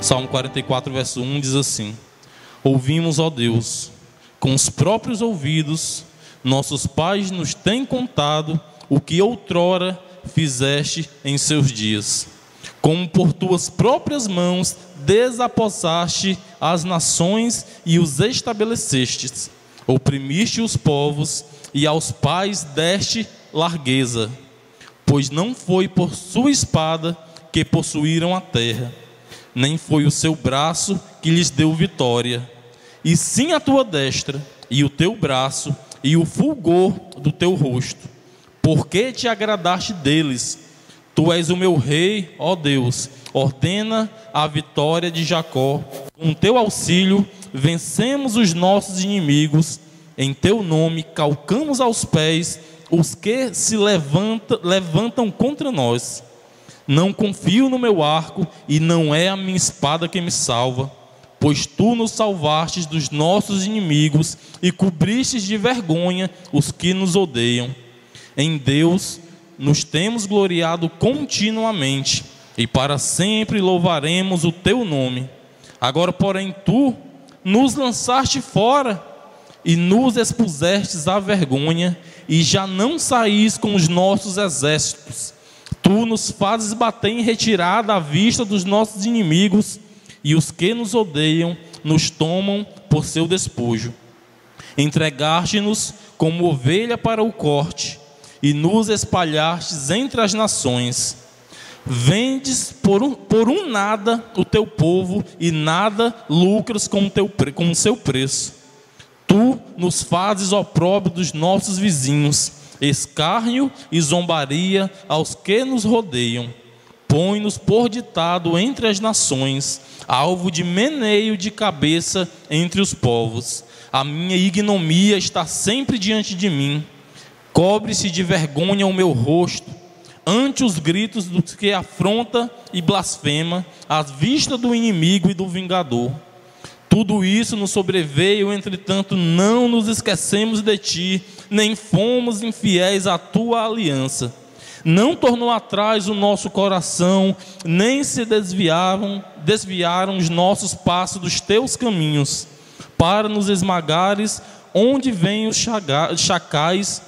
Salmo 44, verso 1 diz assim: Ouvimos, ó Deus, com os próprios ouvidos, nossos pais nos têm contado o que outrora fizeste em seus dias. Como por tuas próprias mãos desapossaste as nações e os estabelecestes, oprimiste os povos e aos pais deste largueza, pois não foi por sua espada que possuíram a terra, nem foi o seu braço que lhes deu vitória, e sim a tua destra, e o teu braço, e o fulgor do teu rosto. Porque te agradaste deles? Tu és o meu rei, ó Deus. Ordena a vitória de Jacó. Com teu auxílio vencemos os nossos inimigos. Em teu nome calcamos aos pés os que se levantam contra nós. Não confio no meu arco, e não é a minha espada que me salva, pois tu nos salvastes dos nossos inimigos e cobristes de vergonha os que nos odeiam. Em Deus nos temos gloriado continuamente, e para sempre louvaremos o teu nome. Agora, porém, tu nos lançaste fora e nos expusestes à vergonha, e já não saís com os nossos exércitos. Tu nos fazes bater em retirada à vista dos nossos inimigos, e os que nos odeiam nos tomam por seu despojo. Entregaste-nos como ovelha para o corte, e nos espalhastes entre as nações. Vendes por um nada o teu povo, e nada lucras com o seu preço. Tu nos fazes opróbrio dos nossos vizinhos, escárnio e zombaria aos que nos rodeiam. Põe-nos por ditado entre as nações, alvo de meneio de cabeça entre os povos. A minha ignomia está sempre diante de mim. Cobre-se de vergonha o meu rosto, ante os gritos dos que afronta e blasfema, à vista do inimigo e do vingador. Tudo isso nos sobreveio, entretanto não nos esquecemos de ti, nem fomos infiéis à tua aliança. Não tornou atrás o nosso coração, nem se desviaram os nossos passos dos teus caminhos, para nos esmagares onde vêm os chacais,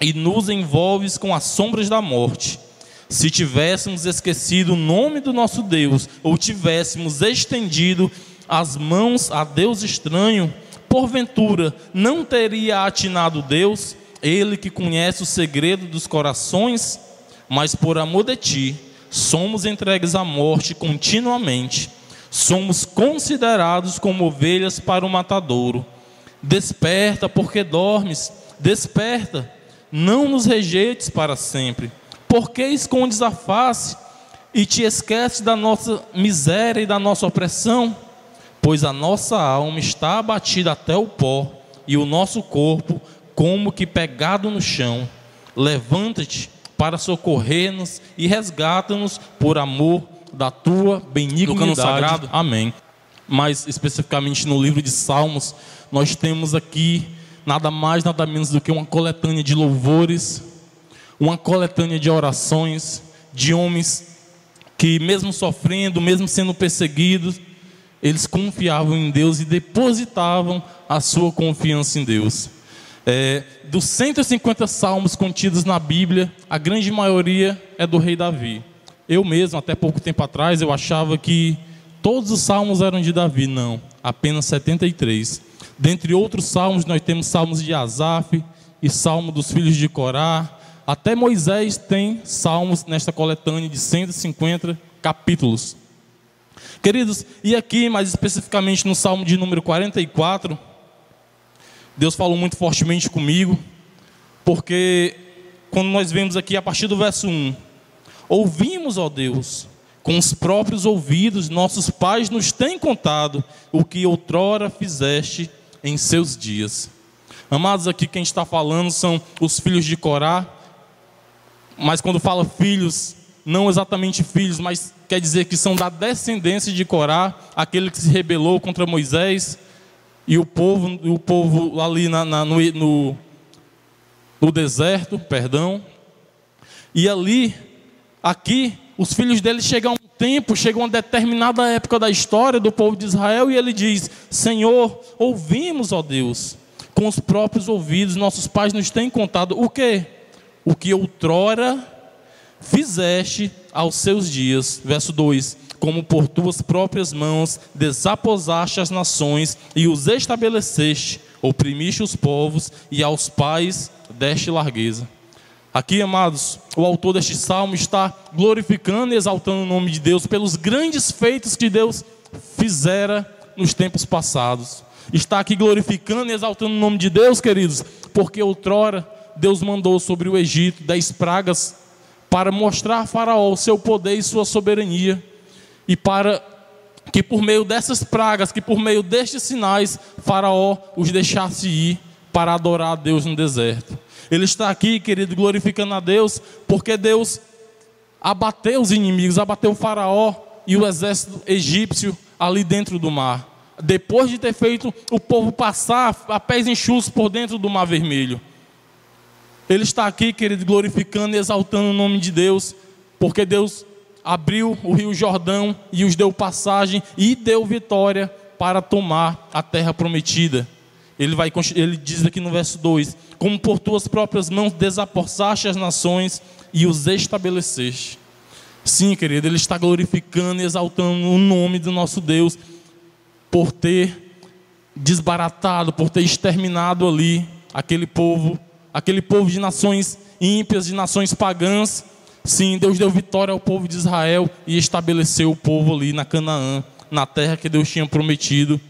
e nos envolves com as sombras da morte. Se tivéssemos esquecido o nome do nosso Deus, ou tivéssemos estendido as mãos a Deus estranho, porventura não teria atinado Deus, Ele que conhece o segredo dos corações? Mas por amor de ti, somos entregues à morte continuamente, somos considerados como ovelhas para o matadouro. Desperta, porque dormes, desperta, não nos rejeites para sempre. Por que escondes a face e te esqueces da nossa miséria e da nossa opressão? Pois a nossa alma está abatida até o pó, e o nosso corpo como que pegado no chão. Levanta-te para socorrer-nos e resgata-nos por amor da tua benignidade. Sagrado. Amém. Mais especificamente no livro de Salmos, nós temos aqui nada mais, nada menos do que uma coletânea de louvores, uma coletânea de orações de homens que, mesmo sofrendo, mesmo sendo perseguidos, eles confiavam em Deus e depositavam a sua confiança em Deus. Dos 150 salmos contidos na Bíblia, a grande maioria é do rei Davi. Eu mesmo, até pouco tempo atrás, eu achava que todos os salmos eram de Davi. Não, apenas 73. Dentre outros salmos, nós temos salmos de Asaf e salmo dos filhos de Corá. Até Moisés tem salmos nesta coletânea de 150 capítulos. Queridos, e aqui mais especificamente no salmo de número 44, Deus falou muito fortemente comigo, porque quando nós vemos aqui a partir do verso 1, ouvimos, ó Deus, com os próprios ouvidos, nossos pais nos têm contado o que outrora fizeste em seus dias. Amados, aqui quem está falando são os filhos de Corá, mas quando fala filhos, não exatamente filhos, mas quer dizer que são da descendência de Corá, aquele que se rebelou contra Moisés, e o povo ali no deserto, perdão. E ali, aqui, os filhos dele chegam a um tempo, chega uma determinada época da história do povo de Israel e ele diz: Senhor, ouvimos, ó Deus, com os próprios ouvidos, nossos pais nos têm contado o quê? O que outrora fizeste aos seus dias. Verso 2: como por tuas próprias mãos desaposaste as nações e os estabeleceste, oprimiste os povos e aos pais deste largueza. Aqui, amados, o autor deste salmo está glorificando e exaltando o nome de Deus pelos grandes feitos que Deus fizera nos tempos passados. Está aqui glorificando e exaltando o nome de Deus, queridos, porque outrora Deus mandou sobre o Egito 10 pragas para mostrar a Faraó o seu poder e sua soberania, e para que por meio dessas pragas, que por meio destes sinais, Faraó os deixasse ir para adorar a Deus no deserto. Ele está aqui, querido, glorificando a Deus, porque Deus abateu os inimigos, abateu o Faraó e o exército egípcio ali dentro do mar, depois de ter feito o povo passar a pés enxutos por dentro do Mar Vermelho. Ele está aqui, querido, glorificando e exaltando o nome de Deus, porque Deus abriu o rio Jordão e os deu passagem e deu vitória para tomar a terra prometida. Ele diz aqui no verso 2: como por tuas próprias mãos desapossaste as nações e os estabeleceste. Sim, querido, ele está glorificando e exaltando o nome do nosso Deus por ter desbaratado, por ter exterminado ali aquele povo de nações ímpias, de nações pagãs. Sim, Deus deu vitória ao povo de Israel e estabeleceu o povo ali na Canaã, na terra que Deus tinha prometido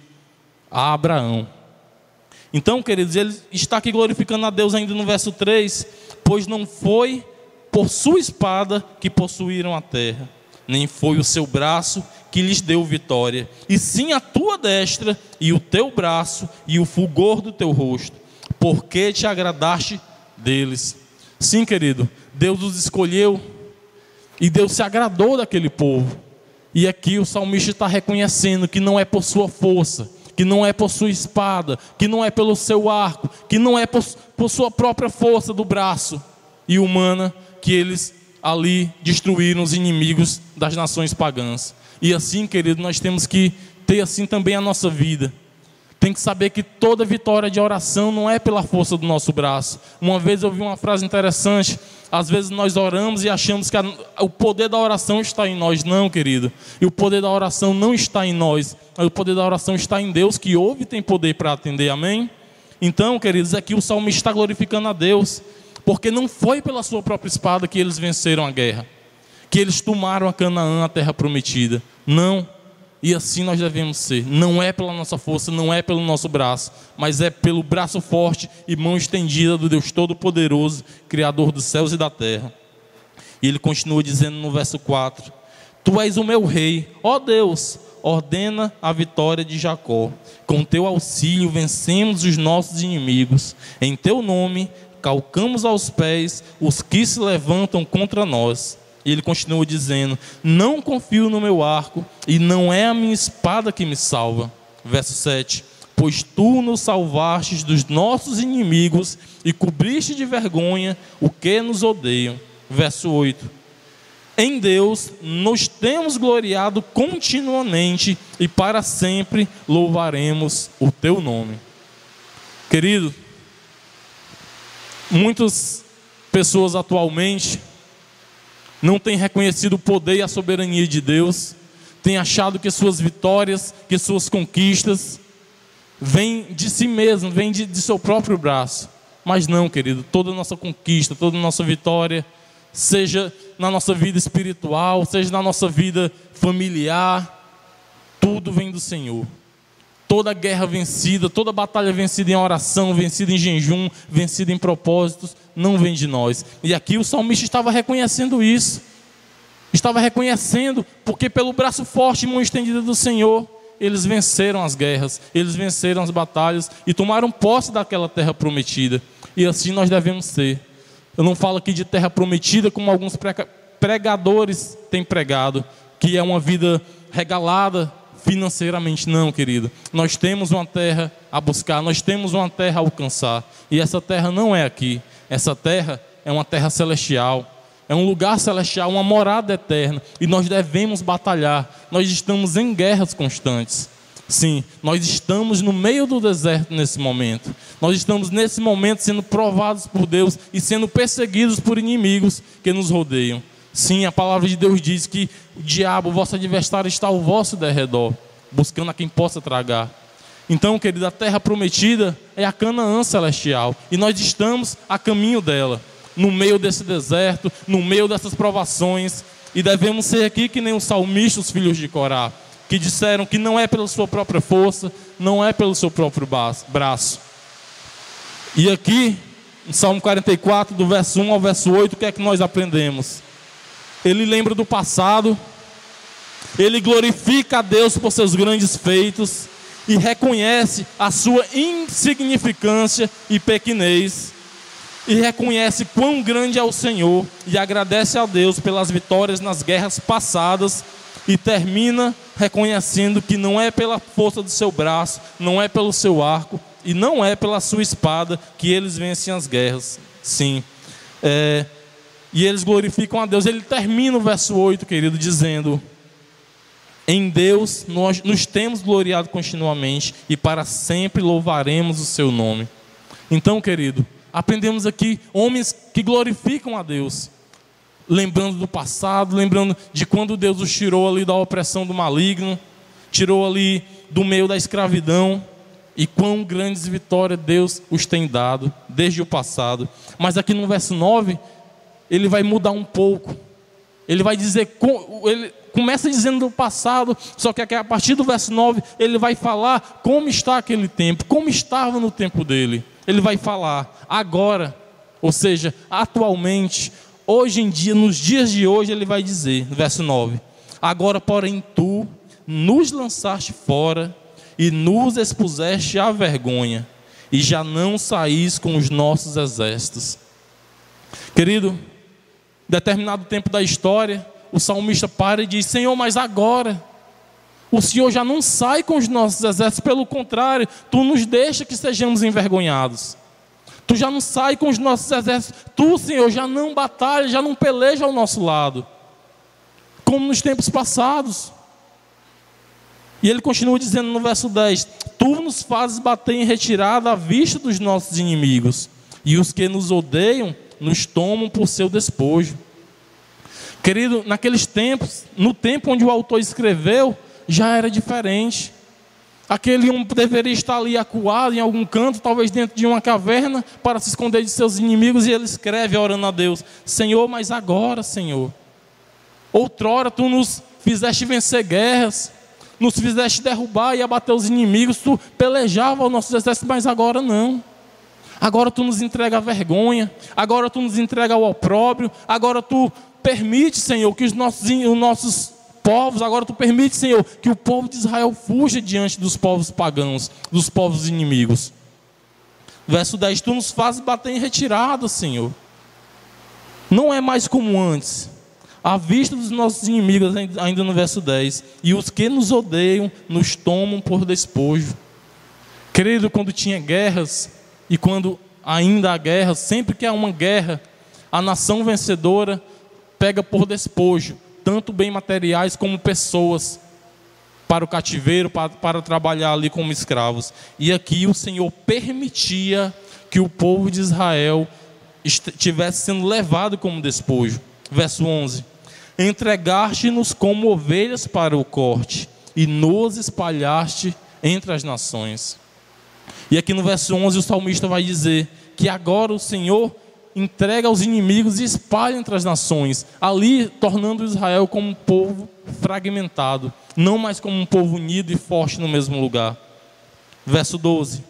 a Abraão. Então, queridos, ele está aqui glorificando a Deus ainda no verso 3, pois não foi por sua espada que possuíram a terra, nem foi o seu braço que lhes deu vitória, e sim a tua destra e o teu braço e o fulgor do teu rosto, porque te agradaste deles. Sim, querido, Deus os escolheu e Deus se agradou daquele povo. E aqui o salmista está reconhecendo que não é por sua força, que não é por sua espada, que não é pelo seu arco, que não é por sua própria força do braço e humana que eles ali destruíram os inimigos das nações pagãs. E assim, querido, nós temos que ter assim também a nossa vida. Tem que saber que toda vitória de oração não é pela força do nosso braço. Uma vez eu ouvi uma frase interessante: às vezes nós oramos e achamos que o poder da oração está em nós. Não, querido. E o poder da oração não está em nós. O poder da oração está em Deus, que ouve e tem poder para atender. Amém? Então, queridos, aqui o salmista está glorificando a Deus, porque não foi pela sua própria espada que eles venceram a guerra, que eles tomaram a Canaã, a terra prometida. Não. E assim nós devemos ser. Não é pela nossa força, não é pelo nosso braço, mas é pelo braço forte e mão estendida do Deus Todo-Poderoso, Criador dos céus e da terra. E ele continua dizendo no verso 4: Tu és o meu rei, ó Deus, ordena a vitória de Jacó. Com teu auxílio vencemos os nossos inimigos. Em teu nome calcamos aos pés os que se levantam contra nós. E ele continua dizendo: não confio no meu arco, e não é a minha espada que me salva. Verso 7: pois tu nos salvastes dos nossos inimigos e cobriste de vergonha o que nos odeiam. Verso 8: em Deus nos temos gloriado continuamente, e para sempre louvaremos o teu nome. Querido, muitas pessoas atualmente não têm reconhecido o poder e a soberania de Deus, têm achado que suas vitórias, que suas conquistas vêm de si mesmo, vêm de seu próprio braço. Mas não, querido, toda a nossa conquista, toda a nossa vitória, seja na nossa vida espiritual, seja na nossa vida familiar, tudo vem do Senhor. Toda guerra vencida, toda batalha vencida em oração, vencida em jejum, vencida em propósitos, não vem de nós. E aqui o salmista estava reconhecendo isso. Estava reconhecendo, porque pelo braço forte e mão estendida do Senhor, eles venceram as guerras, eles venceram as batalhas e tomaram posse daquela terra prometida. E assim nós devemos ser. Eu não falo aqui de terra prometida como alguns pregadores têm pregado, que é uma vida regalada financeiramente. Não, querido. Nós temos uma terra a buscar, nós temos uma terra a alcançar. E essa terra não é aqui. Essa terra é uma terra celestial. É um lugar celestial, uma morada eterna. E nós devemos batalhar. Nós estamos em guerras constantes. Sim, nós estamos no meio do deserto nesse momento. Nós estamos nesse momento sendo provados por Deus e sendo perseguidos por inimigos que nos rodeiam. Sim, a palavra de Deus diz que o diabo, o vosso adversário, está ao vosso derredor, buscando a quem possa tragar. Então, querido, a terra prometida é a Canaã celestial. E nós estamos a caminho dela, no meio desse deserto, no meio dessas provações. E devemos ser aqui que nem os salmistas, os filhos de Corá, que disseram que não é pela sua própria força, não é pelo seu próprio braço. E aqui, no Salmo 44, do verso 1 ao verso 8, o que é que nós aprendemos? Ele lembra do passado, ele glorifica a Deus por seus grandes feitos e reconhece a sua insignificância e pequenez, e reconhece quão grande é o Senhor, e agradece a Deus pelas vitórias nas guerras passadas, e termina reconhecendo que não é pela força do seu braço, não é pelo seu arco, e não é pela sua espada que eles vencem as guerras. Sim, e eles glorificam a Deus. Ele termina o verso 8, querido, dizendo: em Deus nós nos temos gloriado continuamente, e para sempre louvaremos o seu nome. Então, querido, aprendemos aqui homens que glorificam a Deus, lembrando do passado, lembrando de quando Deus os tirou ali da opressão do maligno, tirou ali do meio da escravidão, e quão grandes vitórias Deus os tem dado desde o passado. Mas aqui no verso 9, ele vai mudar um pouco. Ele vai dizer, ele começa dizendo do passado, só que aqui, a partir do verso 9, ele vai falar como está aquele tempo, como estava no tempo dele. Ele vai falar agora, ou seja, atualmente, hoje em dia, nos dias de hoje, ele vai dizer, no verso 9: agora, porém, tu nos lançaste fora e nos expuseste à vergonha, e já não saís com os nossos exércitos. Querido, em determinado tempo da história, o salmista para e diz: Senhor, mas agora o Senhor já não sai com os nossos exércitos, pelo contrário, tu nos deixa que sejamos envergonhados. Tu já não sai com os nossos exércitos, tu, Senhor, já não batalha, já não peleja ao nosso lado, como nos tempos passados. E ele continua dizendo no verso 10: tu nos fazes bater em retirada à vista dos nossos inimigos, e os que nos odeiam nos tomam por seu despojo. Querido, naqueles tempos, no tempo onde o autor escreveu, já era diferente. Aquele homem deveria estar ali acuado em algum canto, talvez dentro de uma caverna, para se esconder de seus inimigos, e ele escreve orando a Deus: Senhor, mas agora, Senhor, outrora tu nos fizeste vencer guerras, nos fizeste derrubar e abater os inimigos, tu pelejava ao nosso exército, mas agora não. Agora tu nos entrega a vergonha, agora tu nos entrega ao opróbrio, agora tu permite, Senhor, que os nossos povos, agora tu permite, Senhor, que o povo de Israel fuja diante dos povos pagãos, dos povos inimigos. Verso 10: tu nos fazes bater em retirada, Senhor. Não é mais como antes, à vista dos nossos inimigos, ainda no verso 10, e os que nos odeiam nos tomam por despojo. Querido, quando tinha guerras, e quando ainda há guerra, sempre que há uma guerra, a nação vencedora pega por despojo tanto bem materiais como pessoas para o cativeiro, para trabalhar ali como escravos. E aqui o Senhor permitia que o povo de Israel estivesse sendo levado como despojo. Verso 11: entregaste-nos como ovelhas para o corte, e nos espalhaste entre as nações. E aqui no verso 11 o salmista vai dizer que agora o Senhor entrega aos inimigos e espalha entre as nações, ali tornando Israel como um povo fragmentado, não mais como um povo unido e forte no mesmo lugar. Verso 12: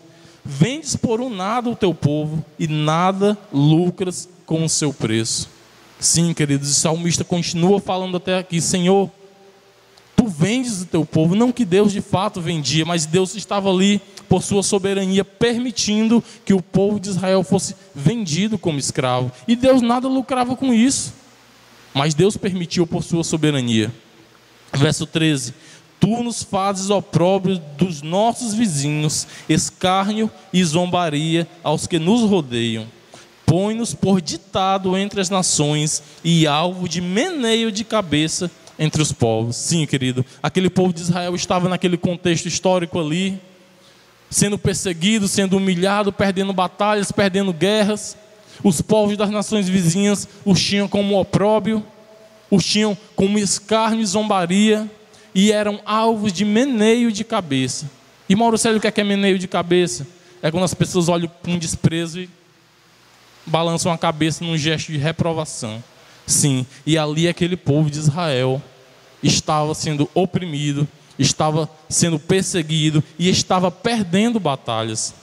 vendes por um nada o teu povo, e nada lucras com o seu preço. Sim, queridos, o salmista continua falando até aqui: Senhor, tu vendes o teu povo. Não que Deus de fato vendia, mas Deus estava ali por sua soberania, permitindo que o povo de Israel fosse vendido como escravo. E Deus nada lucrava com isso, mas Deus permitiu por sua soberania. Verso 13: tu nos fazes opróbrio dos nossos vizinhos, escárnio e zombaria aos que nos rodeiam. põe-nos por ditado entre as nações e alvo de meneio de cabeça entre os povos. Sim, querido, aquele povo de Israel estava naquele contexto histórico ali, sendo perseguido, sendo humilhado, perdendo batalhas, perdendo guerras. Os povos das nações vizinhas os tinham como opróbio, os tinham como escárnio e zombaria, e eram alvos de meneio de cabeça. E Mauro Célio, o que é meneio de cabeça? É quando as pessoas olham com desprezo e balançam a cabeça num gesto de reprovação. Sim, e ali aquele povo de Israel estava sendo oprimido, estava sendo perseguido e estava perdendo batalhas.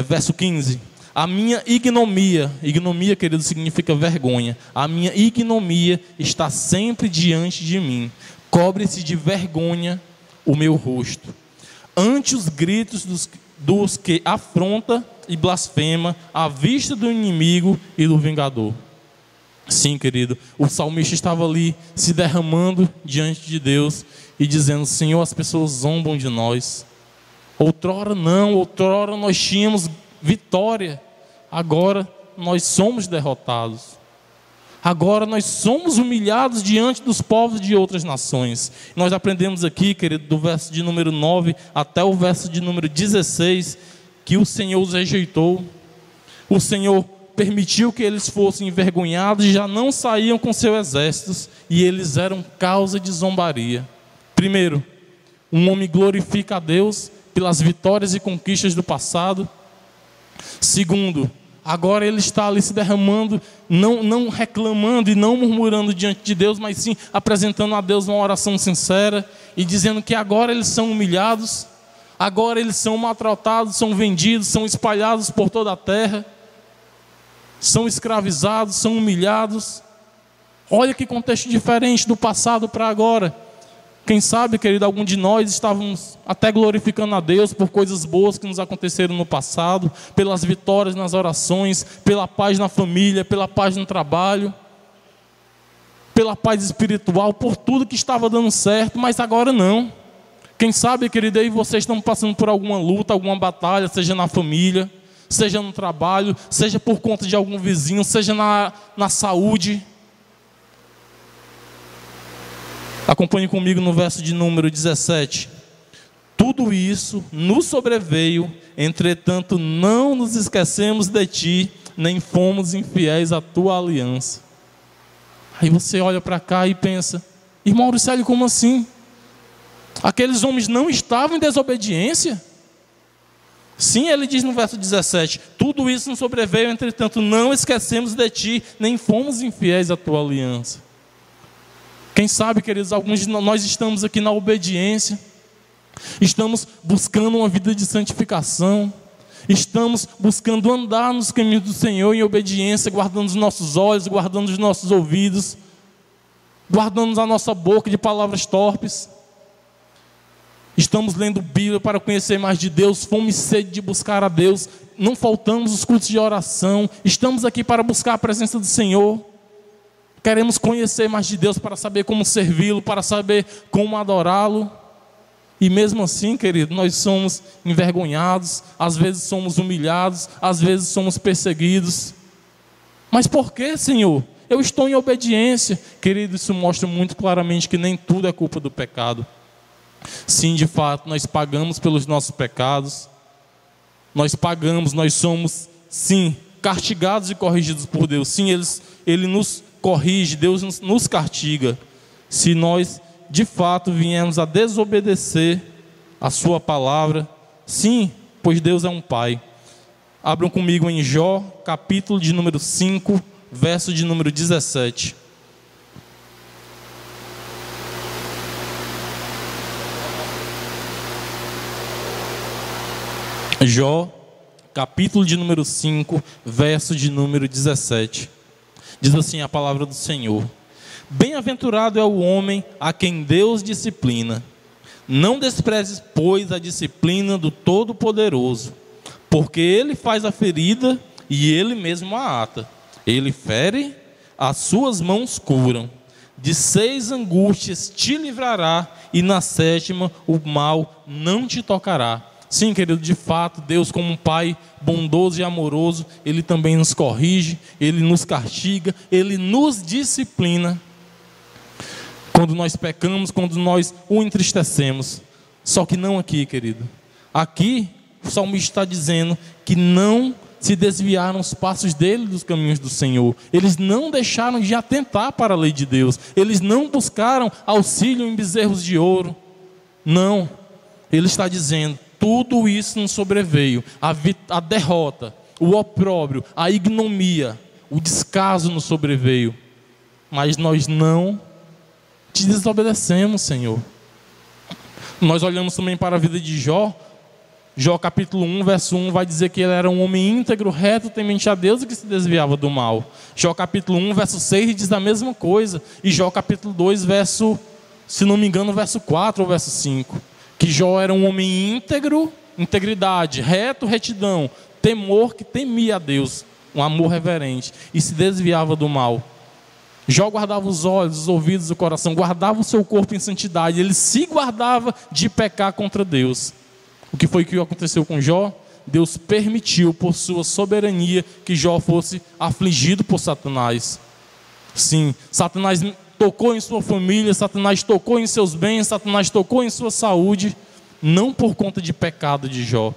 Verso 15: a minha ignomia, querido, significa vergonha. A minha ignomia está sempre diante de mim, cobre-se de vergonha o meu rosto, ante os gritos dos que afronta e blasfema à vista do inimigo e do vingador. Sim, querido, o salmista estava ali se derramando diante de Deus e dizendo: Senhor, as pessoas zombam de nós. Outrora não, outrora nós tínhamos vitória, agora nós somos derrotados. Agora nós somos humilhados diante dos povos de outras nações. Nós aprendemos aqui, querido, do verso de número 9 até o verso de número 16, que o Senhor os rejeitou. O Senhor permitiu que eles fossem envergonhados e já não saíam com seus exércitos, e eles eram causa de zombaria. Primeiro, um homem glorifica a Deus pelas vitórias e conquistas do passado. Segundo, agora ele está ali se derramando, não reclamando e não murmurando diante de Deus, mas sim apresentando a Deus uma oração sincera e dizendo que agora eles são humilhados, agora eles são maltratados, são vendidos, são espalhados por toda a terra, são escravizados, são humilhados. Olha que contexto diferente do passado para agora. Quem sabe, querido, algum de nós estávamos até glorificando a Deus por coisas boas que nos aconteceram no passado, pelas vitórias nas orações, pela paz na família, pela paz no trabalho, pela paz espiritual, por tudo que estava dando certo, mas agora não. Quem sabe, querido, aí vocês estão passando por alguma luta, alguma batalha, seja na família, seja no trabalho, seja por conta de algum vizinho, seja na saúde. Acompanhe comigo no verso de número 17. Tudo isso nos sobreveio, entretanto não nos esquecemos de ti, nem fomos infiéis à tua aliança. Aí você olha para cá e pensa: irmão Auricélio, como assim? Aqueles homens não estavam em desobediência? Sim, ele diz no verso 17: tudo isso nos sobreveio, entretanto não esquecemos de ti, nem fomos infiéis à tua aliança. Quem sabe, queridos, alguns de nós estamos aqui na obediência, estamos buscando uma vida de santificação, estamos buscando andar nos caminhos do Senhor em obediência, guardando os nossos olhos, guardando os nossos ouvidos, guardando a nossa boca de palavras torpes. Estamos lendo Bíblia para conhecer mais de Deus, fome e sede de buscar a Deus, não faltamos os cultos de oração, estamos aqui para buscar a presença do Senhor. Queremos conhecer mais de Deus para saber como servi-lo, para saber como adorá-lo. E mesmo assim, querido, nós somos envergonhados, às vezes somos humilhados, às vezes somos perseguidos. Mas por que, Senhor? Eu estou em obediência. Querido, isso mostra muito claramente que nem tudo é culpa do pecado. Sim, de fato, nós pagamos pelos nossos pecados. Nós pagamos, nós somos, sim, castigados e corrigidos por Deus. Sim, Ele nos corrige, Deus nos castiga, se nós de fato viemos a desobedecer a sua palavra. Sim, pois Deus é um Pai. Abram comigo em Jó, capítulo de número 5, verso de número 17. Jó, capítulo de número 5, verso de número 17. Diz assim a palavra do Senhor: bem-aventurado é o homem a quem Deus disciplina. Não desprezes, pois, a disciplina do Todo-Poderoso, porque Ele faz a ferida e Ele mesmo a ata. Ele fere, as suas mãos curam. De 6 angústias te livrará, e na 7ª o mal não te tocará. Sim, querido, de fato, Deus, como um Pai bondoso e amoroso, Ele também nos corrige, Ele nos castiga, Ele nos disciplina quando nós pecamos, quando nós o entristecemos. Só que não aqui, querido. Aqui, o salmista está dizendo que não se desviaram os passos dele dos caminhos do Senhor. Eles não deixaram de atentar para a lei de Deus. Eles não buscaram auxílio em bezerros de ouro. Não. Ele está dizendo, tudo isso nos sobreveio. A derrota, o opróbrio, a ignomia, o descaso nos sobreveio. Mas nós não te desobedecemos, Senhor. Nós olhamos também para a vida de Jó. Jó capítulo 1, verso 1 vai dizer que ele era um homem íntegro, reto, temente a Deus e que se desviava do mal. Jó capítulo 1, verso 6 diz a mesma coisa. E Jó capítulo 2, verso, se não me engano, verso 4 ou verso 5. Que Jó era um homem íntegro, integridade, reto, retidão, temor, que temia a Deus, um amor reverente e se desviava do mal. Jó guardava os olhos, os ouvidos, o coração, guardava o seu corpo em santidade. Ele se guardava de pecar contra Deus. O que foi que aconteceu com Jó? Deus permitiu, por sua soberania, que Jó fosse afligido por Satanás. Sim, Satanás tocou em sua família, Satanás tocou em seus bens, Satanás tocou em sua saúde, não por conta de pecado de Jó,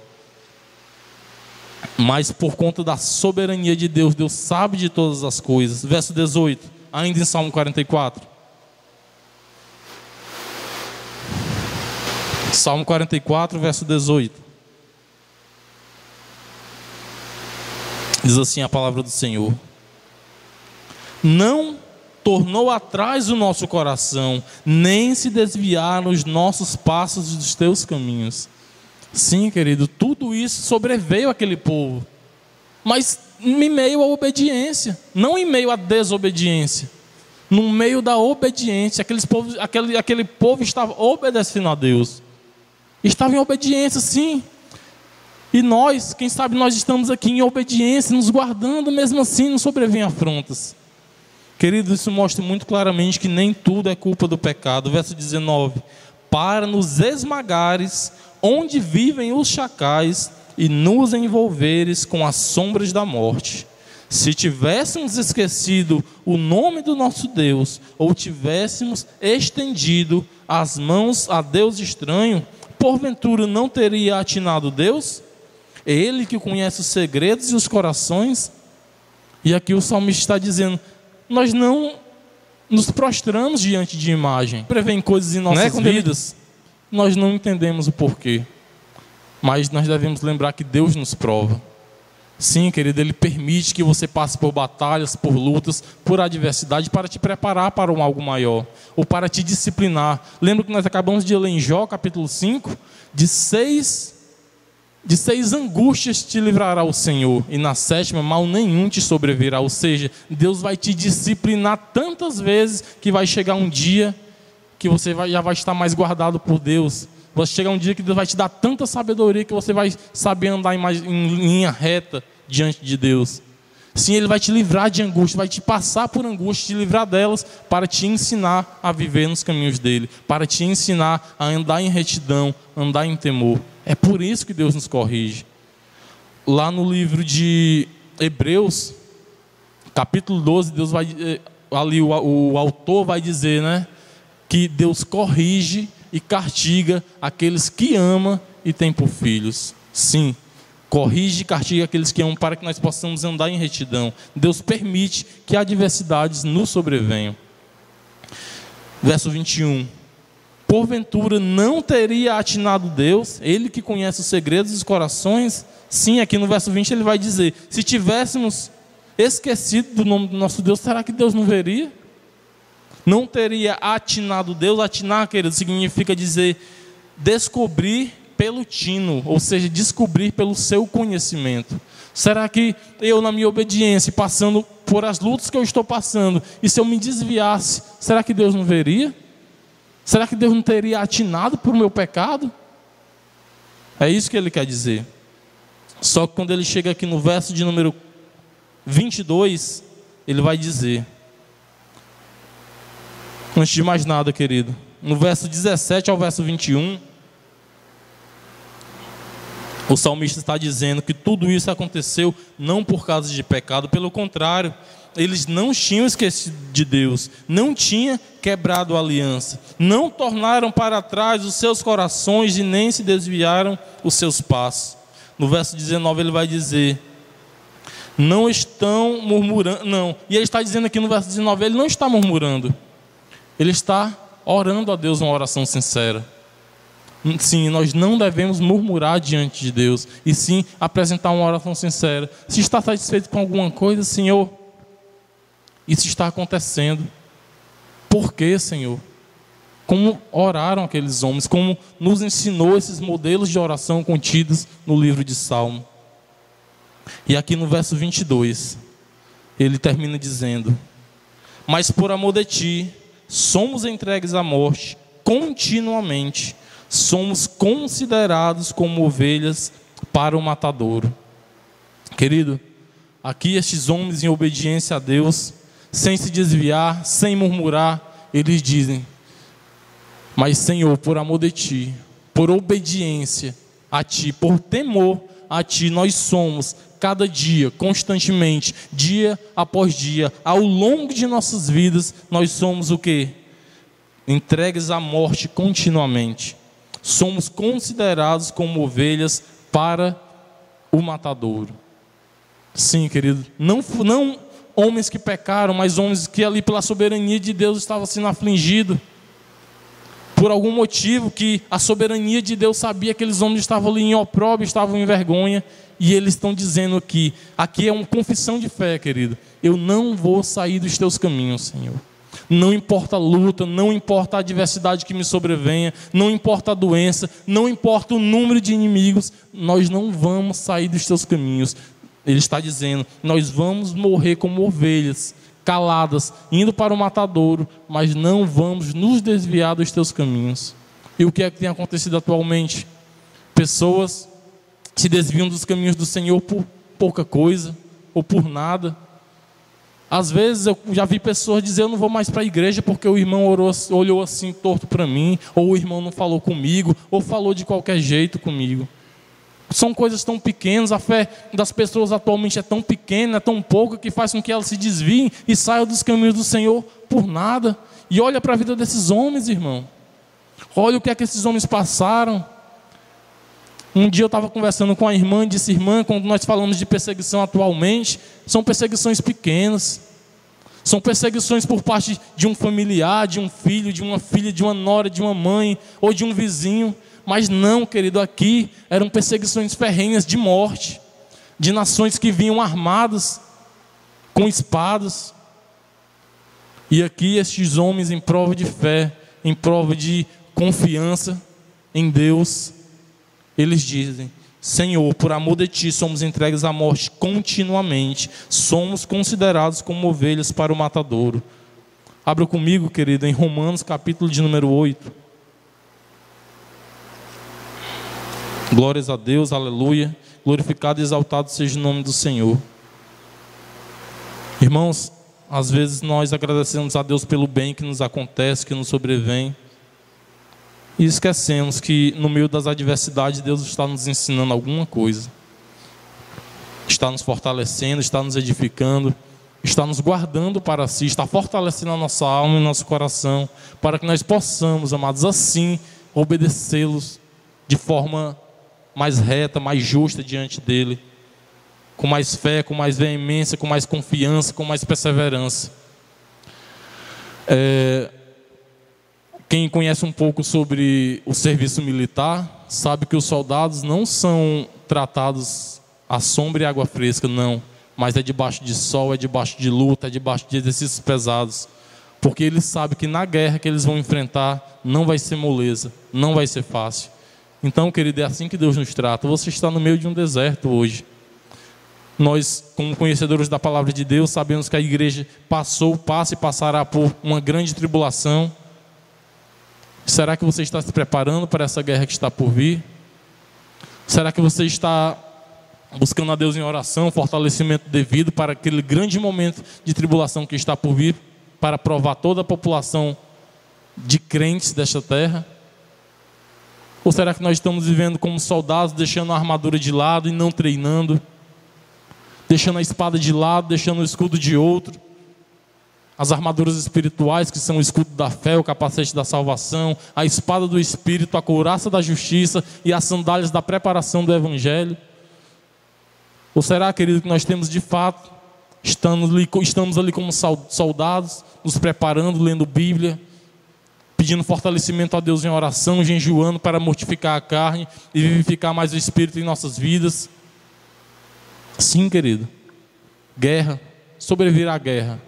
mas por conta da soberania de Deus. Deus sabe de todas as coisas. Verso 18, ainda em Salmo 44. Salmo 44, verso 18. Diz assim a palavra do Senhor: não tornou atrás o nosso coração, nem se desviaram os nossos passos dos teus caminhos. Sim, querido, tudo isso sobreveio àquele povo, mas em meio à obediência, não em meio à desobediência. No meio da obediência, aquele povo estava obedecendo a Deus. Estava em obediência, sim. E nós, quem sabe nós estamos aqui em obediência, nos guardando, mesmo assim não sobrevêm afrontas. Querido, isso mostra muito claramente que nem tudo é culpa do pecado. Verso 19: para nos esmagares onde vivem os chacais e nos envolveres com as sombras da morte. Se tivéssemos esquecido o nome do nosso Deus, ou tivéssemos estendido as mãos a Deus estranho, porventura não teria atinado Deus? Ele que conhece os segredos e os corações. E aqui o salmista está dizendo, nós não nos prostramos diante de imagem. Prevêem coisas em nossas vidas, nós não entendemos o porquê. Mas nós devemos lembrar que Deus nos prova. Sim, querido, Ele permite que você passe por batalhas, por lutas, por adversidade, para te preparar para um algo maior, ou para te disciplinar. Lembra que nós acabamos de ler em Jó, capítulo 5, de seis angústias te livrará o Senhor, e na sétima mal nenhum te sobrevirá. Ou seja, Deus vai te disciplinar tantas vezes, que vai chegar um dia que você já vai estar mais guardado por Deus. Vai chegar um dia que Deus vai te dar tanta sabedoria, que você vai saber andar em linha reta diante de Deus. Sim, Ele vai te livrar de angústia, vai te passar por angústia, te livrar delas, para te ensinar a viver nos caminhos dEle, para te ensinar a andar em retidão, andar em temor. É por isso que Deus nos corrige. Lá no livro de Hebreus, capítulo 12, Deus vai, ali o autor vai dizer, né, que Deus corrige e castiga aqueles que ama e tem por filhos. Sim, corrige e castiga aqueles que amam, para que nós possamos andar em retidão. Deus permite que adversidades nos sobrevenham. Verso 21. Porventura não teria atinado Deus, Ele que conhece os segredos dos corações? Sim, aqui no verso 20 ele vai dizer, se tivéssemos esquecido do nome do nosso Deus, será que Deus não veria? Não teria atinado Deus. Atinar, querido, significa dizer descobrir pelo tino, ou seja, descobrir pelo seu conhecimento. Será que eu, na minha obediência, passando por as lutas que eu estou passando, e se eu me desviasse, será que Deus não veria? Será que Deus não teria atinado por meu pecado? É isso que ele quer dizer. Só que quando ele chega aqui no verso de número 22, ele vai dizer, antes de mais nada, querido, no verso 17 ao verso 21, O salmista está dizendo que tudo isso aconteceu não por causa de pecado, pelo contrário, eles não tinham esquecido de Deus, não tinham quebrado a aliança, não tornaram para trás os seus corações e nem se desviaram os seus passos. No verso 19 ele vai dizer: não estão murmurando, não. E ele está dizendo aqui no verso 19, ele não está murmurando, ele está orando a Deus uma oração sincera. Sim, nós não devemos murmurar diante de Deus, e sim apresentar uma oração sincera. Se está satisfeito com alguma coisa, Senhor, isso está acontecendo. Por quê, Senhor? Como oraram aqueles homens, como nos ensinou esses modelos de oração contidos no livro de Salmo. E aqui no verso 22, ele termina dizendo: mas por amor de ti, somos entregues à morte continuamente, somos considerados como ovelhas para o matadouro. Querido, aqui estes homens em obediência a Deus, sem se desviar, sem murmurar, eles dizem: mas Senhor, por amor de ti, por obediência a ti, por temor a ti, nós somos cada dia, constantemente, dia após dia, ao longo de nossas vidas, nós somos o quê? Entregues à morte continuamente. Somos considerados como ovelhas para o matadouro. Sim, querido, não homens que pecaram, mas homens que ali pela soberania de Deus estavam sendo afligidos. Por algum motivo que a soberania de Deus sabia que aqueles homens estavam ali em opróbrio, estavam em vergonha. E eles estão dizendo aqui é uma confissão de fé, querido: eu não vou sair dos teus caminhos, Senhor. Não importa a luta, não importa a adversidade que me sobrevenha, não importa a doença, não importa o número de inimigos, nós não vamos sair dos teus caminhos. Ele está dizendo: nós vamos morrer como ovelhas, caladas, indo para o matadouro, mas não vamos nos desviar dos teus caminhos. E o que é que tem acontecido atualmente? Pessoas se desviam dos caminhos do Senhor por pouca coisa, ou por nada. Às vezes eu já vi pessoas dizer: eu não vou mais para a igreja porque o irmão olhou assim torto para mim, ou o irmão não falou comigo, ou falou de qualquer jeito comigo. São coisas tão pequenas, a fé das pessoas atualmente é tão pequena, é tão pouca, que faz com que elas se desviem e saiam dos caminhos do Senhor por nada. E olha para a vida desses homens, irmão. Olha o que é que esses homens passaram. Um dia eu estava conversando com a irmã e disse: irmã, quando nós falamos de perseguição atualmente, são perseguições pequenas. São perseguições por parte de um familiar, de um filho, de uma filha, de uma nora, de uma mãe ou de um vizinho. Mas não, querido, aqui eram perseguições ferrenhas de morte, de nações que vinham armadas com espadas. E aqui estes homens, em prova de fé, em prova de confiança em Deus, eles dizem: Senhor, por amor de ti, somos entregues à morte continuamente, somos considerados como ovelhas para o matadouro. Abra comigo, querido, em Romanos capítulo de número 8. Glórias a Deus, aleluia. Glorificado e exaltado seja o nome do Senhor. Irmãos, às vezes nós agradecemos a Deus pelo bem que nos acontece, que nos sobrevém, e esquecemos que no meio das adversidades Deus está nos ensinando alguma coisa. Está nos fortalecendo, está nos edificando, está nos guardando para si, está fortalecendo a nossa alma e nosso coração, para que nós possamos, amados, assim, obedecê-los de forma mais reta, mais justa diante dele, com mais fé, com mais veemência, com mais confiança, com mais perseverança. Quem conhece um pouco sobre o serviço militar sabe que os soldados não são tratados à sombra e água fresca, não, mas é debaixo de sol, é debaixo de luta, é debaixo de exercícios pesados, porque eles sabem que na guerra que eles vão enfrentar não vai ser moleza, não vai ser fácil. Então, querido, é assim que Deus nos trata. Você está no meio de um deserto hoje. Nós, como conhecedores da palavra de Deus, sabemos que a igreja passa e passará por uma grande tribulação. Será que você está se preparando para essa guerra que está por vir? Será que você está buscando a Deus em oração, fortalecimento devido para aquele grande momento de tribulação que está por vir, para provar toda a população de crentes desta terra? Ou será que nós estamos vivendo como soldados, deixando a armadura de lado e não treinando? Deixando a espada de lado, deixando o escudo de outro? As armaduras espirituais, que são o escudo da fé, o capacete da salvação, a espada do Espírito, a couraça da justiça e as sandálias da preparação do Evangelho? Ou será, querido, que nós temos de fato, estamos ali como soldados, nos preparando, lendo Bíblia, pedindo fortalecimento a Deus em oração, jejuando para mortificar a carne e vivificar mais o Espírito em nossas vidas? Sim, querido. Guerra, sobrevirá a guerra.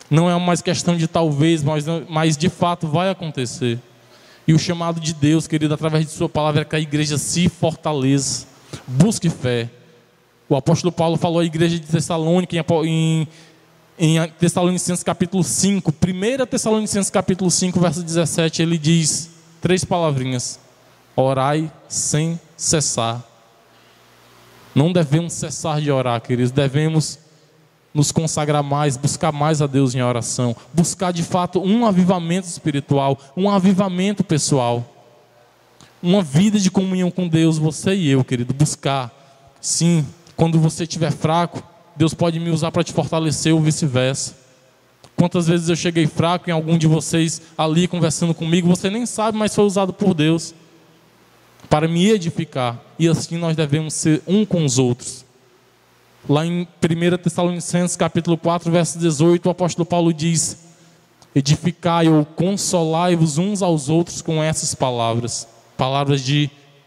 Não é mais questão de talvez, mas de fato vai acontecer. E o chamado de Deus, querido, através de sua palavra, é que a igreja se fortaleça, busque fé. O apóstolo Paulo falou à igreja de Tessalônica em Tessalonicenses capítulo 5, 1 Tessalonicenses capítulo 5, verso 17, ele diz 3 palavrinhas: orai sem cessar. Não devemos cessar de orar, queridos, devemos nos consagrar mais, buscar mais a Deus em oração, buscar de fato um avivamento espiritual, um avivamento pessoal, uma vida de comunhão com Deus, você e eu, querido, buscar. Sim, quando você estiver fraco, Deus pode me usar para te fortalecer ou vice-versa. Quantas vezes eu cheguei fraco em algum de vocês ali conversando comigo, você nem sabe, mas foi usado por Deus para me edificar. E assim nós devemos ser um com os outros. Lá em 1 Tessalonicenses capítulo 4, verso 18, o apóstolo Paulo diz: edificai ou consolai-vos uns aos outros com essas palavras. Palavras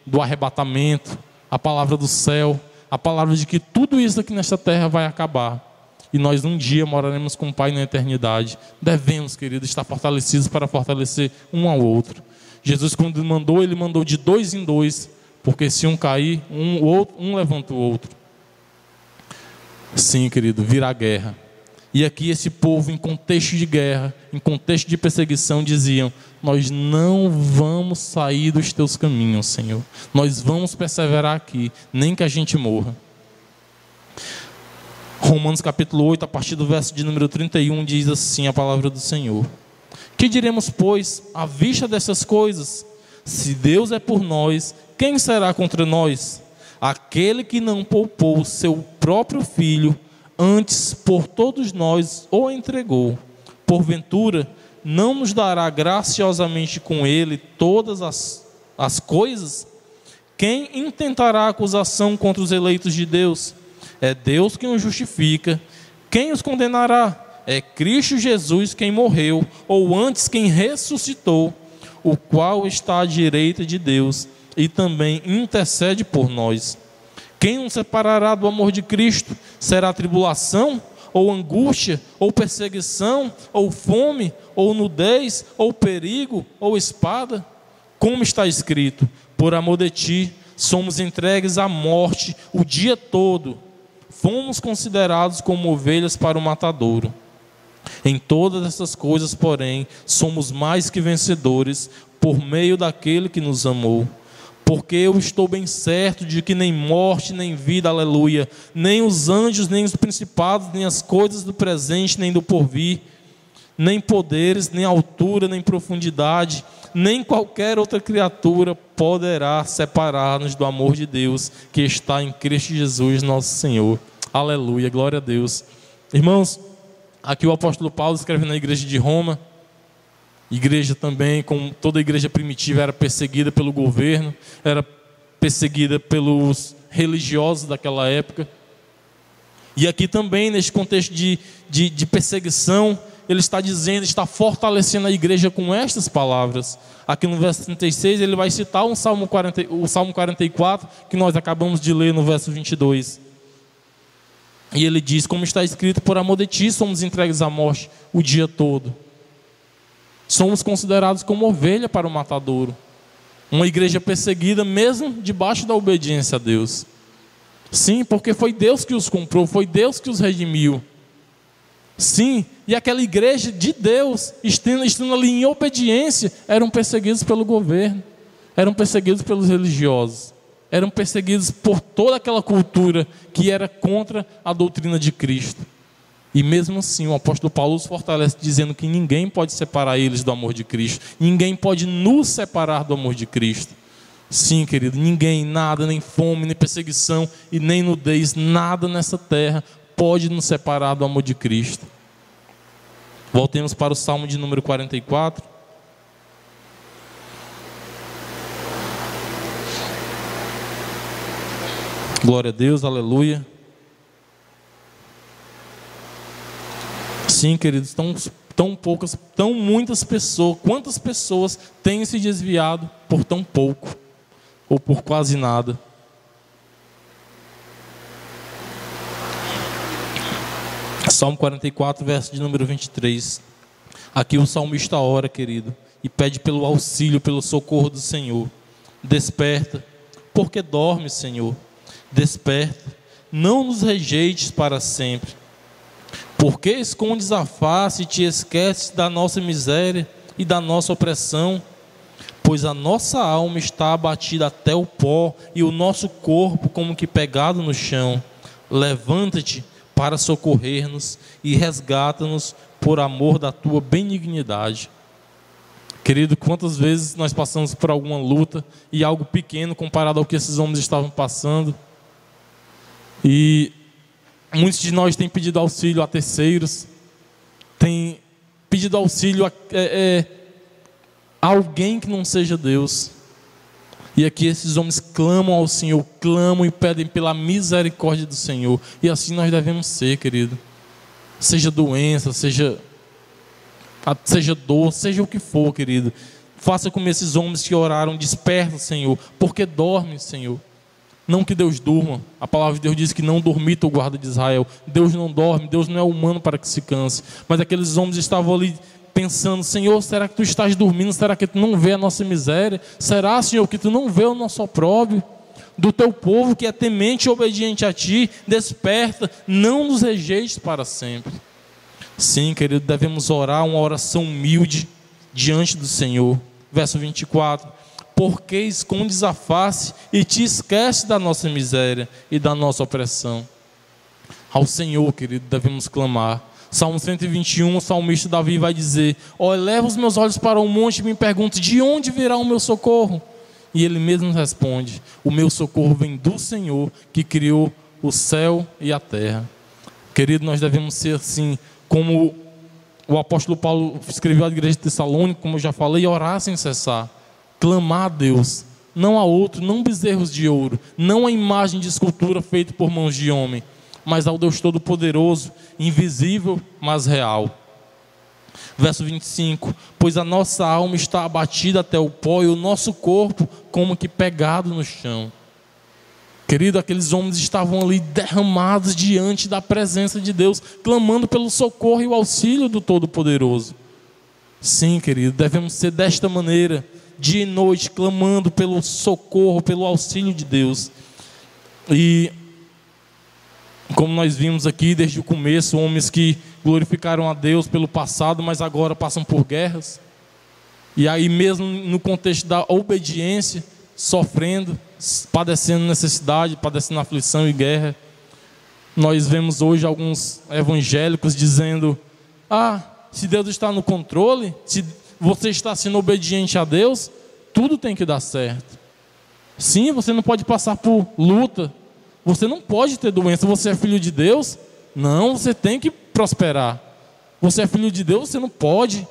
do arrebatamento, a palavra do céu, a palavra de que tudo isso aqui nesta terra vai acabar. E nós um dia moraremos com o Pai na eternidade. Devemos, querido, estar fortalecidos para fortalecer um ao outro. Jesus, quando mandou, ele mandou de 2 em 2, porque se um cair, um levanta o outro. Sim, querido, virá guerra. E aqui esse povo, em contexto de guerra, em contexto de perseguição, diziam: nós não vamos sair dos teus caminhos, Senhor. Nós vamos perseverar aqui, nem que a gente morra. Romanos capítulo 8, a partir do verso de número 31, diz assim a palavra do Senhor: que diremos, pois, à vista dessas coisas? Se Deus é por nós, quem será contra nós? Aquele que não poupou seu próprio filho, antes por todos nós o entregou, porventura não nos dará graciosamente com ele todas as coisas? Quem intentará acusação contra os eleitos de Deus? É Deus quem os justifica. Quem os condenará? É Cristo Jesus quem morreu, ou antes quem ressuscitou, o qual está à direita de Deus e também intercede por nós. Quem nos separará do amor de Cristo? Será tribulação, ou angústia, ou perseguição, ou fome, ou nudez, ou perigo, ou espada? Como está escrito: por amor de ti, somos entregues à morte o dia todo. Fomos considerados como ovelhas para o matadouro. Em todas essas coisas, porém, somos mais que vencedores, por meio daquele que nos amou. Porque eu estou bem certo de que nem morte, nem vida, aleluia, nem os anjos, nem os principados, nem as coisas do presente, nem do porvir, nem poderes, nem altura, nem profundidade, nem qualquer outra criatura poderá separar-nos do amor de Deus que está em Cristo Jesus nosso Senhor. Aleluia, glória a Deus. Irmãos, aqui o apóstolo Paulo escreve na igreja de Roma. Igreja também, como toda igreja primitiva, era perseguida pelo governo, era perseguida pelos religiosos daquela época. E aqui também, neste contexto de perseguição, ele está dizendo, está fortalecendo a igreja com estas palavras. Aqui no verso 36, ele vai citar o Salmo 44, que nós acabamos de ler no verso 22. E ele diz: como está escrito, por amor de ti somos entregues à morte o dia todo. Somos considerados como ovelha para o matadouro. Uma igreja perseguida mesmo debaixo da obediência a Deus. Sim, porque foi Deus que os comprou, foi Deus que os redimiu. Sim, e aquela igreja de Deus, estando ali em obediência, eram perseguidos pelo governo, eram perseguidos pelos religiosos, eram perseguidos por toda aquela cultura que era contra a doutrina de Cristo. E mesmo assim o apóstolo Paulo os fortalece, dizendo que ninguém pode separar eles do amor de Cristo, ninguém pode nos separar do amor de Cristo. Sim, querido, ninguém, nada, nem fome, nem perseguição e nem nudez, nada nessa terra pode nos separar do amor de Cristo. Voltemos para o Salmo de número 44. Glória a Deus, aleluia. Sim, queridos, tão muitas pessoas, quantas pessoas têm se desviado por tão pouco, ou por quase nada. Salmo 44, verso de número 23. Aqui o salmista ora, querido, e pede pelo auxílio, pelo socorro do Senhor. Desperta, porque dorme, Senhor. Desperta, não nos rejeites para sempre. Porque escondes a face e te esqueces da nossa miséria e da nossa opressão? Pois a nossa alma está abatida até o pó e o nosso corpo como que pegado no chão. Levanta-te para socorrer-nos e resgata-nos por amor da tua benignidade. Querido, quantas vezes nós passamos por alguma luta e algo pequeno comparado ao que esses homens estavam passando, e muitos de nós têm pedido auxílio a terceiros, têm pedido auxílio a alguém que não seja Deus. E aqui esses homens clamam ao Senhor, clamam e pedem pela misericórdia do Senhor. E assim nós devemos ser, querido. Seja doença, seja dor, seja o que for, querido. Faça como esses homens que oraram: desperta, Senhor, porque dorme, Senhor. Não que Deus durma. A palavra de Deus diz que não dormita o guarda de Israel. Deus não dorme, Deus não é humano para que se canse. Mas aqueles homens estavam ali pensando: Senhor, será que tu estás dormindo? Será que tu não vê a nossa miséria? Será, Senhor, que tu não vê o nosso opróbrio? Do teu povo que é temente e obediente a ti, desperta, não nos rejeites para sempre. Sim, querido, devemos orar uma oração humilde diante do Senhor. Verso 24: porque escondes a face e te esqueces da nossa miséria e da nossa opressão? Ao Senhor, querido, devemos clamar. Salmo 121, o salmista Davi vai dizer: ó, eleva os meus olhos para o monte e me pergunto: de onde virá o meu socorro? E ele mesmo responde: o meu socorro vem do Senhor, que criou o céu e a terra. Querido, nós devemos ser assim, como o apóstolo Paulo escreveu à igreja de Tessalônica, como eu já falei: orar sem cessar, clamar a Deus, não a outro, não bezerros de ouro, não a imagem de escultura feita por mãos de homem, mas ao Deus Todo-Poderoso, invisível, mas real. Verso 25: pois a nossa alma está abatida até o pó e o nosso corpo como que pegado no chão. Querido, aqueles homens estavam ali derramados diante da presença de Deus, clamando pelo socorro e o auxílio do Todo-Poderoso. Sim, querido, devemos ser desta maneira, dia e noite, clamando pelo socorro, pelo auxílio de Deus. E como nós vimos aqui desde o começo, homens que glorificaram a Deus pelo passado, mas agora passam por guerras. E aí mesmo no contexto da obediência, sofrendo, padecendo necessidade, padecendo aflição e guerra. Nós vemos hoje alguns evangélicos dizendo: ah, se Deus está no controle, se você está sendo obediente a Deus, tudo tem que dar certo. Sim, você não pode passar por luta, você não pode ter doença. Você é filho de Deus? Não, você tem que prosperar. Você é filho de Deus, você não pode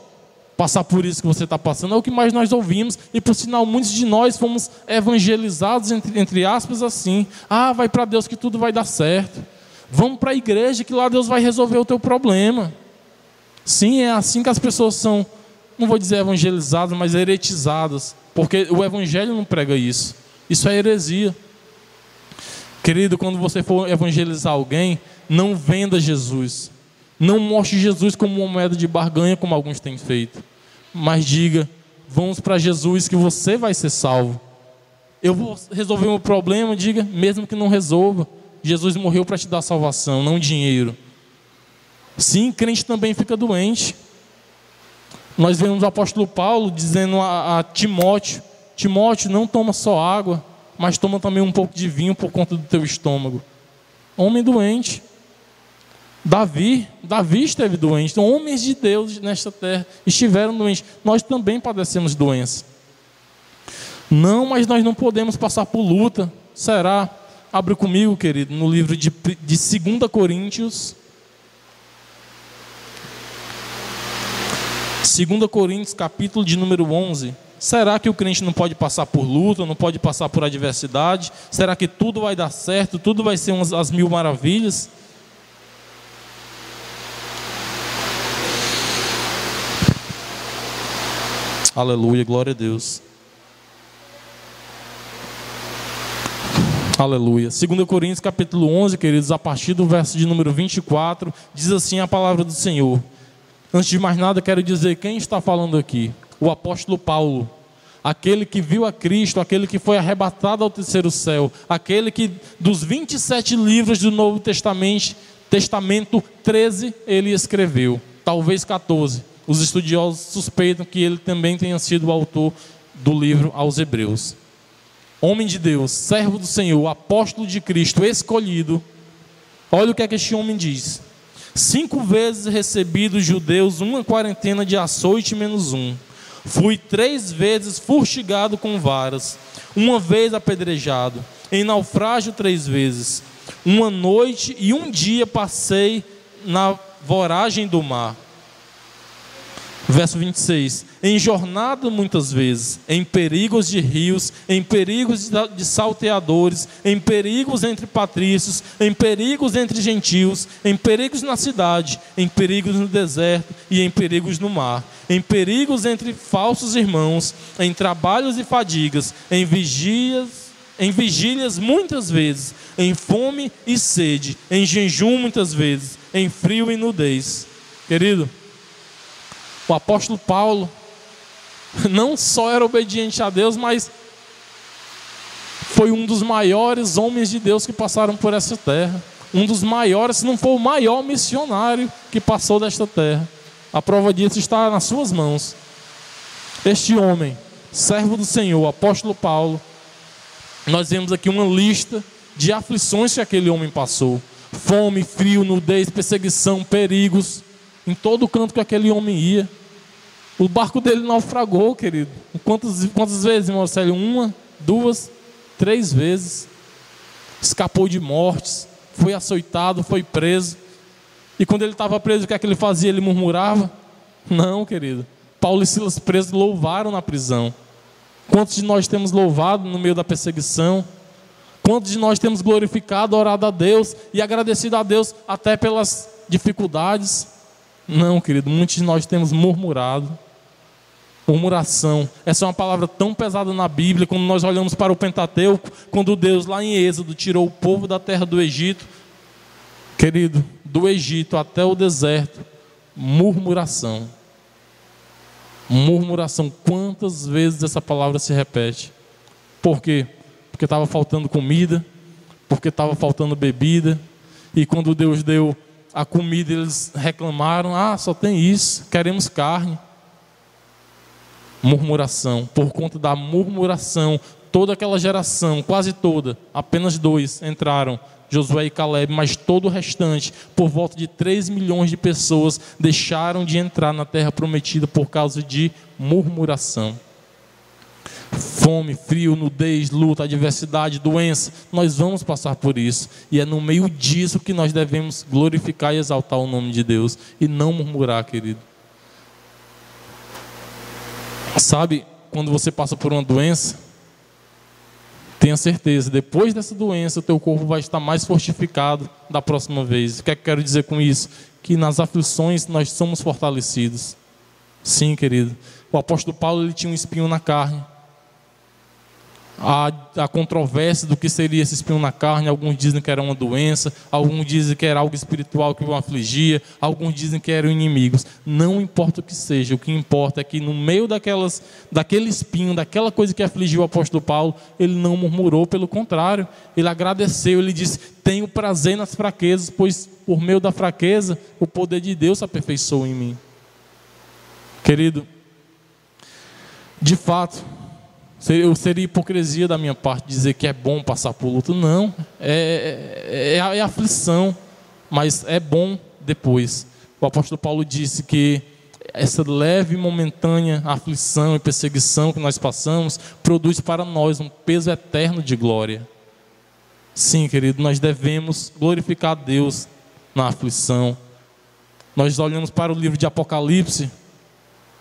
passar por isso que você está passando. É o que mais nós ouvimos. E por sinal, muitos de nós fomos evangelizados, entre aspas, assim: ah, vai para Deus que tudo vai dar certo. Vamos para a igreja que lá Deus vai resolver o teu problema. Sim, é assim que as pessoas são, não vou dizer evangelizadas, mas heretizadas. Porque o evangelho não prega isso. Isso é heresia. Querido, quando você for evangelizar alguém, não venda Jesus. Não mostre Jesus como uma moeda de barganha, como alguns têm feito. Mas diga: vamos para Jesus que você vai ser salvo. Eu vou resolver o meu problema, diga, mesmo que não resolva, Jesus morreu para te dar salvação, não dinheiro. Sim, crente também fica doente. Nós vemos o apóstolo Paulo dizendo a Timóteo: Timóteo, não toma só água, mas toma também um pouco de vinho por conta do teu estômago. Homem doente. Davi esteve doente. Então, homens de Deus nesta terra estiveram doentes. Nós também padecemos doença. Não, mas nós não podemos passar por luta. Será? Abre comigo, querido, no livro de 2 Coríntios. 2 Coríntios, capítulo de número 11. Será que o crente não pode passar por luta, não pode passar por adversidade? Será que tudo vai dar certo, tudo vai ser as mil maravilhas? Aleluia, glória a Deus. Aleluia. 2 Coríntios capítulo 11, queridos, a partir do verso de número 24, diz assim a palavra do Senhor. Antes de mais nada, quero dizer quem está falando aqui. O apóstolo Paulo, aquele que viu a Cristo, aquele que foi arrebatado ao terceiro céu, aquele que dos 27 livros do Novo Testamento, 13 ele escreveu, talvez 14. Os estudiosos suspeitam que ele também tenha sido o autor do livro aos Hebreus. Homem de Deus, servo do Senhor, apóstolo de Cristo, escolhido. Olha o que é que este homem diz. 5 vezes recebi dos judeus uma quarentena de açoite menos um. Fui 3 vezes fustigado com varas, 1 vez apedrejado, em naufrágio 3 vezes. 1 noite e 1 dia passei na voragem do mar. Verso 26, em jornada muitas vezes, em perigos de rios, em perigos de salteadores, em perigos entre patrícios, em perigos entre gentios, em perigos na cidade, em perigos no deserto e em perigos no mar, em perigos entre falsos irmãos, em trabalhos e fadigas, em vigílias muitas vezes, em fome e sede, em jejum muitas vezes, em frio e nudez. Querido, o apóstolo Paulo não só era obediente a Deus, mas foi um dos maiores homens de Deus que passaram por essa terra. Um dos maiores, se não for o maior missionário que passou desta terra. A prova disso está nas suas mãos. Este homem, servo do Senhor, o apóstolo Paulo, nós vemos aqui uma lista de aflições que aquele homem passou. Fome, frio, nudez, perseguição, perigos. Em todo canto que aquele homem ia. O barco dele naufragou, querido. Quantas vezes, irmão Célio? 1, 2, 3 vezes. Escapou de mortes. Foi açoitado, foi preso. E quando ele estava preso, o que é que ele fazia? Ele murmurava? Não, querido. Paulo e Silas presos louvaram na prisão. Quantos de nós temos louvado no meio da perseguição? Quantos de nós temos glorificado, orado a Deus e agradecido a Deus até pelas dificuldades? Não, querido, muitos de nós temos murmurado. Murmuração, essa é uma palavra tão pesada na Bíblia. Quando nós olhamos para o Pentateuco, quando Deus lá em Êxodo tirou o povo da terra do Egito, querido, do Egito até o deserto, murmuração. Murmuração, quantas vezes essa palavra se repete? Por quê? Porque estava faltando comida, porque estava faltando bebida, e quando Deus deu a comida, eles reclamaram: só tem isso, queremos carne. Murmuração, por conta da murmuração, toda aquela geração, quase toda, apenas 2 entraram, Josué e Caleb, mas todo o restante, por volta de 3 milhões de pessoas, deixaram de entrar na terra prometida por causa de murmuração. Fome, frio, nudez, luta, adversidade, doença, nós vamos passar por isso, e é no meio disso que nós devemos glorificar e exaltar o nome de Deus, e não murmurar, querido. Sabe, quando você passa por uma doença, tenha certeza, depois dessa doença, o teu corpo vai estar mais fortificado da próxima vez. O que é que eu quero dizer com isso? Que nas aflições nós somos fortalecidos. Sim, querido. O apóstolo Paulo, ele tinha um espinho na carne. A controvérsia do que seria esse espinho na carne, alguns dizem que era uma doença, alguns dizem que era algo espiritual que o afligia, alguns dizem que eram inimigos. Não importa o que seja, o que importa é que no meio daquele espinho, daquela coisa que afligiu o apóstolo Paulo, ele não murmurou, pelo contrário, ele agradeceu, ele disse: tenho prazer nas fraquezas, pois por meio da fraqueza o poder de Deus se aperfeiçoou em mim. Querido, de fato, seria hipocrisia da minha parte dizer que é bom passar por luta. Não, é aflição, mas é bom depois. O apóstolo Paulo disse que essa leve e momentânea aflição e perseguição que nós passamos produz para nós um peso eterno de glória. Sim, querido, nós devemos glorificar a Deus na aflição. Nós olhamos para o livro de Apocalipse.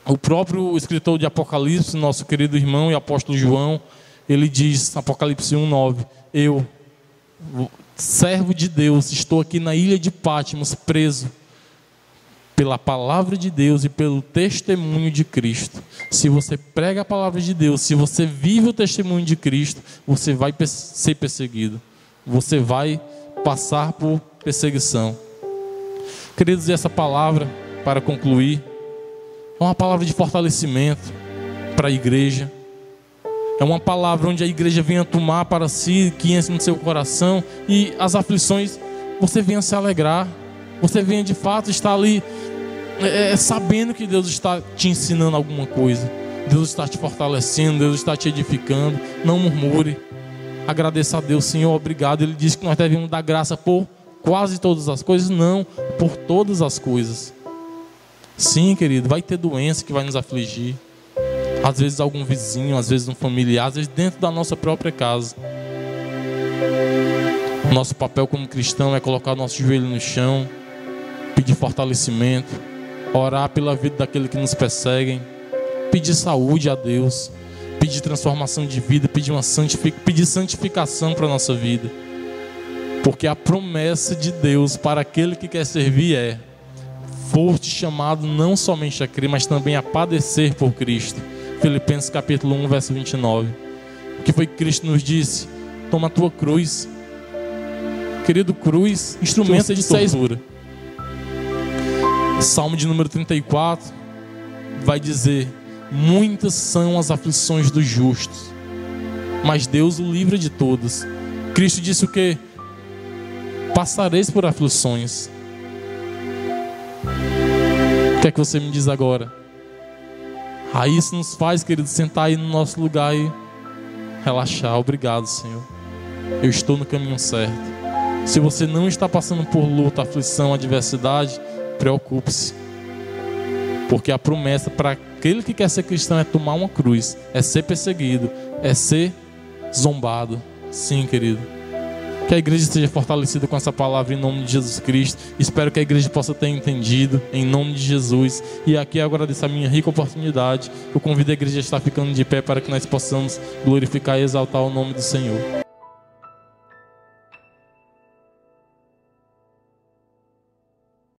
O próprio escritor de Apocalipse, nosso querido irmão e apóstolo João, ele diz, Apocalipse 1:9, eu, servo de Deus, estou aqui na ilha de Patmos, preso pela palavra de Deus e pelo testemunho de Cristo. Se você prega a palavra de Deus, se você vive o testemunho de Cristo, você vai ser perseguido. Você vai passar por perseguição. Queridos, essa palavra, para concluir, é uma palavra de fortalecimento para a igreja. É uma palavra onde a igreja venha tomar para si, que enche no seu coração, e as aflições, você venha se alegrar. Você venha de fato estar ali sabendo que Deus está te ensinando alguma coisa. Deus está te fortalecendo, Deus está te edificando. Não murmure. Agradeça a Deus. Senhor, obrigado. Ele disse que nós devemos dar graça por quase todas as coisas. Não, por todas as coisas. Sim, querido, vai ter doença que vai nos afligir. Às vezes algum vizinho, às vezes um familiar, às vezes dentro da nossa própria casa. Nosso papel como cristão é colocar o nosso joelho no chão, pedir fortalecimento, orar pela vida daqueles que nos perseguem, pedir saúde a Deus, pedir transformação de vida, pedir santificação para a nossa vida. Porque a promessa de Deus para aquele que quer servir é: foste chamado não somente a crer, mas também a padecer por Cristo. Filipenses capítulo 1, verso 29. O que foi que Cristo nos disse? Toma a tua cruz. Querido, cruz, instrumento de tortura. Salmo de número 34 vai dizer: muitas são as aflições dos justos, mas Deus o livra de todas. Cristo disse o quê? Passareis por aflições. O que é que você me diz agora? Aí isso nos faz, querido, sentar aí no nosso lugar e relaxar. Obrigado, Senhor. Eu estou no caminho certo. Se você não está passando por luta, aflição, adversidade, preocupe-se. Porque a promessa para aquele que quer ser cristão é tomar uma cruz, é ser perseguido, é ser zombado. Sim, querido. Que a igreja seja fortalecida com essa palavra em nome de Jesus Cristo. Espero que a igreja possa ter entendido em nome de Jesus. E aqui eu agradeço a minha rica oportunidade. Eu convido a igreja a estar ficando de pé para que nós possamos glorificar e exaltar o nome do Senhor.